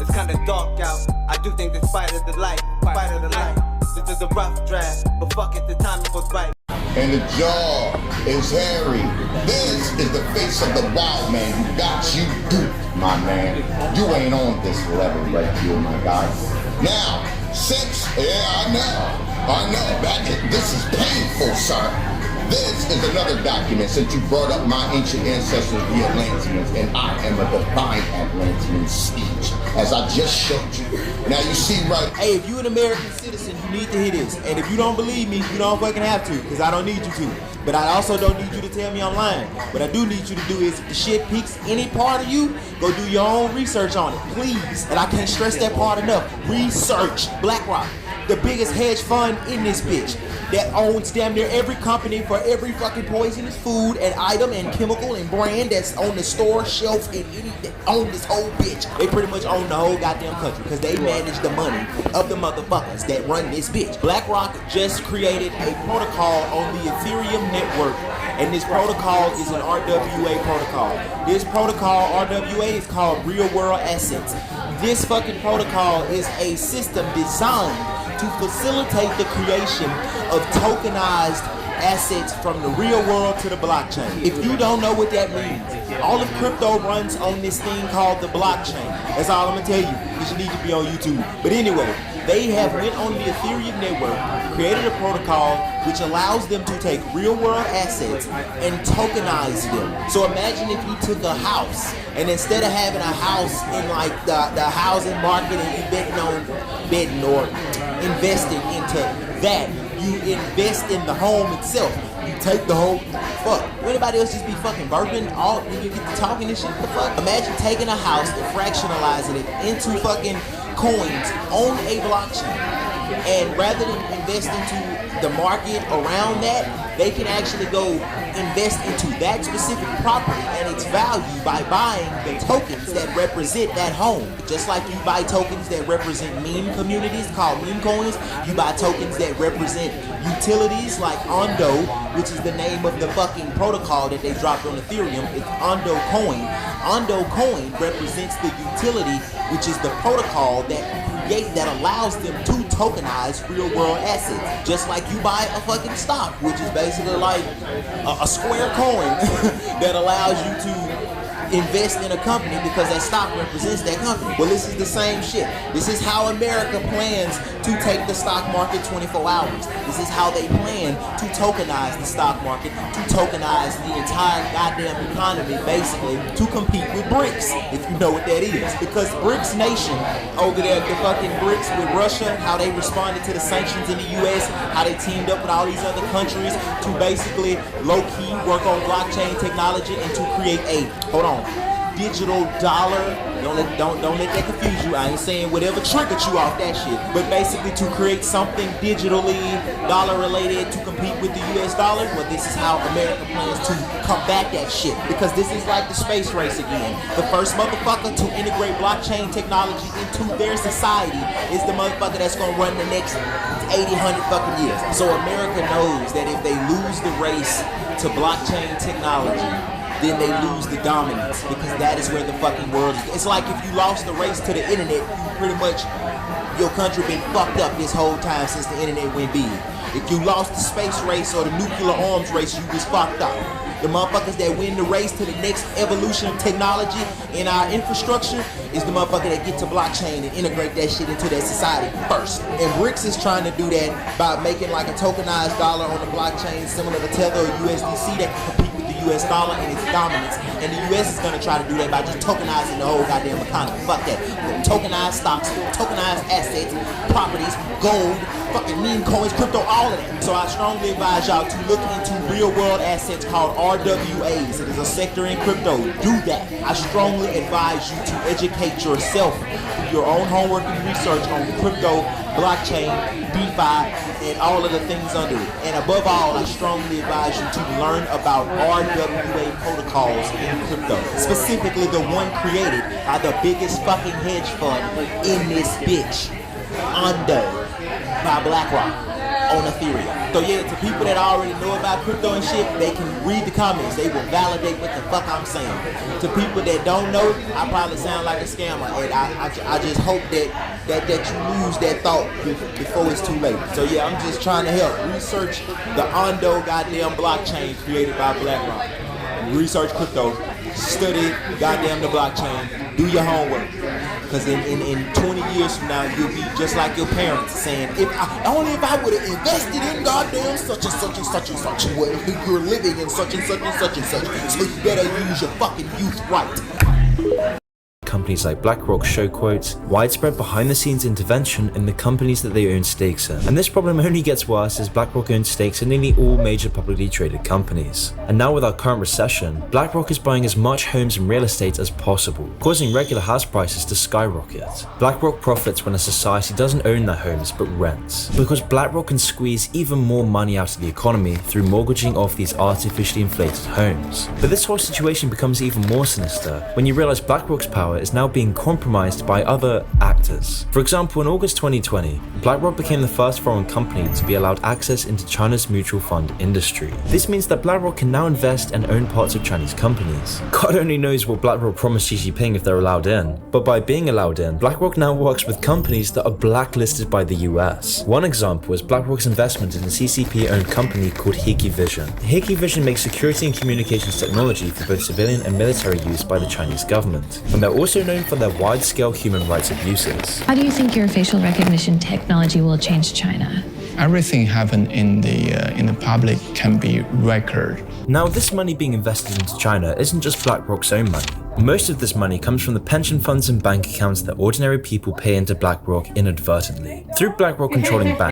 It's kinda dark out. I do think this fight of the light, fight of the light. This is a rough draft, but fuck it, the timing was right. And the jaw is hairy. This is the face of the wild man who got you duped, my man. You ain't on this level right here, my guy. Now, since, I know, this is painful, sir. This is another document since you brought up my ancient ancestors, the Atlanteans, and I am a divine Atlantean speech, as I just showed you. Now you see right. Hey, if you an American citizen, you need to hear this. And if you don't believe me, you don't fucking have to, because I don't need you to. But I also don't need you to tell me I'm lying. What I do need you to do is, if the shit piques any part of you, go do your own research on it, please. And I can't stress that part enough. Research. BlackRock, the biggest hedge fund in this bitch, that owns damn near every company for every fucking poisonous food and item and chemical and brand that's on the store shelf and any that own this whole bitch. They pretty much own the whole goddamn country because they manage the money of the motherfuckers that run this bitch. BlackRock just created a protocol on the Ethereum network, and this protocol is an RWA protocol. This protocol, RWA, is called Real World Assets. This fucking protocol is a system designed to facilitate the creation of tokenized assets from the real world to the blockchain. If you don't know what that means, all of crypto runs on this thing called the blockchain. That's all I'm gonna tell you, because you need to be on YouTube. But anyway, they have went on the Ethereum network, created a protocol which allows them to take real world assets and tokenize them. So imagine if you took a house, and instead of having a house in like the housing market and you betting or investing into that, you invest in the home itself. You take the whole fuck. Anybody else just be fucking burping all when you get to talking and shit? What the fuck? Imagine taking a house and fractionalizing it into fucking coins on a blockchain. And rather than invest into the market around that, they can actually go invest into that specific property and its value by buying the tokens that represent that home. Just like you buy tokens that represent meme communities called meme coins, you buy tokens that represent utilities like Ondo, which is the name of the fucking protocol that they dropped on Ethereum. It's Ondo Coin. Ondo Coin represents the utility, which is the protocol that allows them to tokenize real world assets. Just like you buy a fucking stock, which is basically like a square coin that allows you to invest in a company because that stock represents that company. Well, this is the same shit. This is how America plans to take the stock market 24 hours. This is how they plan to tokenize the stock market, to tokenize the entire goddamn economy, basically, to compete with BRICS, if you know what that is. Because BRICS Nation, over there, the fucking BRICS with Russia, how they responded to the sanctions in the US, how they teamed up with all these other countries to basically low-key work on blockchain technology and to create a, digital dollar. Don't let that confuse you. I ain't saying whatever triggered you off that shit, but basically to create something digitally dollar related to compete with the US dollar. Well, this is how America plans to combat that shit, because this is like the space race again. The first motherfucker to integrate blockchain technology into their society is the motherfucker that's gonna run the next 80, 100 fucking years. So America knows that if they lose the race to blockchain technology, then they lose the dominance, because that is where the fucking world is. It's like if you lost the race to the internet, you pretty much, your country been fucked up this whole time since the internet went big. If you lost the space race or the nuclear arms race, you was fucked up. The motherfuckers that win the race to the next evolution of technology in our infrastructure is the motherfucker that get to blockchain and integrate that shit into their society first. And BRICS is trying to do that by making like a tokenized dollar on the blockchain similar to Tether or USDC that can compete with the US dollar and its dominance. And the US is gonna try to do that by just tokenizing the whole goddamn economy. Fuck that. Tokenized stocks, tokenized assets, properties, gold, fucking meme coins, crypto, all of that. So I strongly advise y'all to look into real world assets called RWAs. It is a sector in crypto. Do that. I strongly advise you to educate yourself through your own homework and research on crypto, blockchain, DeFi, and all of the things under it. And above all, I strongly advise you to learn about RWA protocols in crypto. Specifically the one created by the biggest fucking hedge fund in this bitch, Ondo, by BlackRock. on Ethereum. So yeah, to people that already know about crypto and shit, they can read the comments. They will validate what the fuck I'm saying. To people that don't know, I probably sound like a scammer, and I just hope that you lose that thought before it's too late. So yeah, I'm just trying to help research the Ondo goddamn blockchain created by BlackRock. Research crypto, study goddamn the blockchain, do your homework. Because in 20 years from now, you'll be just like your parents saying, only if I would have invested in goddamn such and such and such and such, you're living in such and such and such and such, so you better use your fucking youth right. Companies like BlackRock show, quote, widespread behind-the-scenes intervention in the companies that they own stakes in. And this problem only gets worse as BlackRock owns stakes in nearly all major publicly traded companies. And now with our current recession, BlackRock is buying as much homes and real estate as possible, causing regular house prices to skyrocket. BlackRock profits when a society doesn't own their homes but rents, because BlackRock can squeeze even more money out of the economy through mortgaging off these artificially inflated homes. But this whole situation becomes even more sinister when you realize BlackRock's power is now being compromised by other actors. For example, in August 2020, BlackRock became the first foreign company to be allowed access into China's mutual fund industry. This means that BlackRock can now invest and own parts of Chinese companies. God only knows what BlackRock promised Xi Jinping if they're allowed in, but by being allowed in, BlackRock now works with companies that are blacklisted by the US. One example is BlackRock's investment in a CCP-owned company called Hikvision. Hikvision makes security and communications technology for both civilian and military use by the Chinese government, and they're also known for their wide-scale human rights abuses. How do you think your facial recognition technology will change China? Everything happened in the public can be recorded. Now, this money being invested into China isn't just BlackRock's own money. Most of this money comes from the pension funds and bank accounts that ordinary people pay into BlackRock inadvertently. Through BlackRock controlling banks,